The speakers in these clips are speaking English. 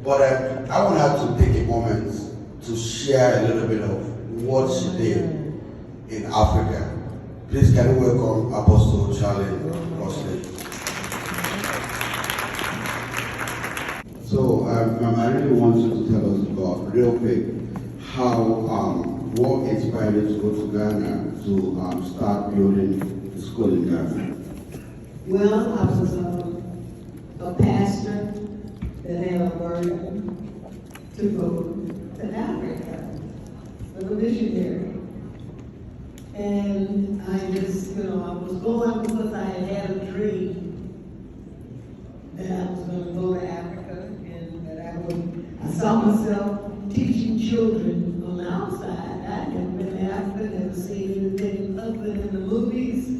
But I want her to take a moment to share a little bit of what she did in Africa. Please can we welcome Apostle Charlie Crossley. So I really want you to tell us about real quick how what inspired you to go to Ghana to start building the school in Ghana. Well, I was a pastor that had a burden to go to Africa as a missionary. And I just, I was going because I had a dream that I was going to go to Africa and that I saw myself teaching children on the outside. I never been to Africa, never seen anything other than in the movies,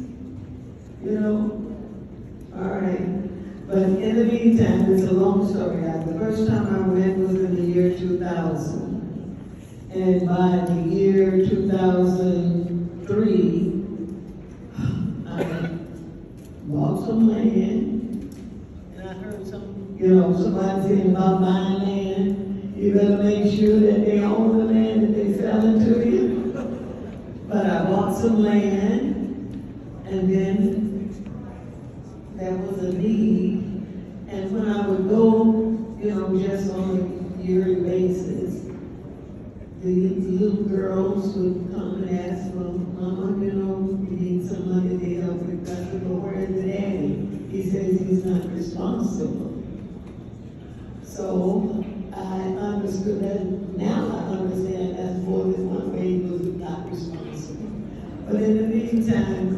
All right. But in the meantime, it's a long story. The first time I went was in the year 2000. And by the year 2003, I bought some land. And I heard somebody saying about buying land. You better make sure that they own the land that they selling to you. But I bought some land, and then there was a need, and when I would go, just on a yearly basis, the little girls would come and ask, well, Mama, you need some money to help with that. I said, well, where is Daddy? He says he's not responsible. So I understood that. Now I understand that's more than one way he was not responsible. But in the meantime,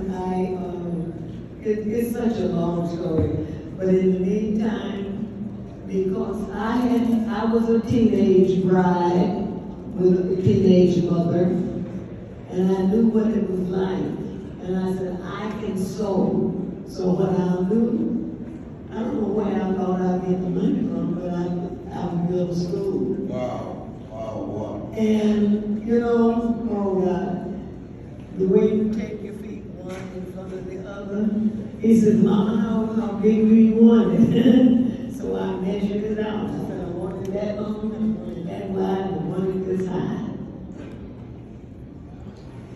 it's such a long story, but in the meantime, because I was a teenage bride with a teenage mother, and I knew what it was like, and I said, I can sew, so what I'll do, I don't know where I thought I'd get the money from, but I would go to school. Wow. And, oh God, the way you take your feet one in front of the other. He said, Mama, how big do you want it? So I measured it out. I said, I wanted that long, I wanted that wide, I wanted this high.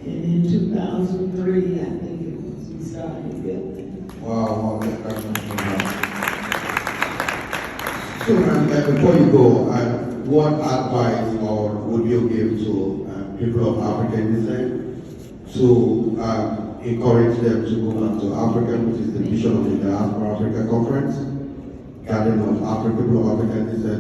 And in 2003, I think it was, we started building. Wow. So before you go, what advice or would you give to people of African descent to encourage them to go back to Africa, which is the vision of the Diaspora Africa Conference, Garden of Africa, people of African descent?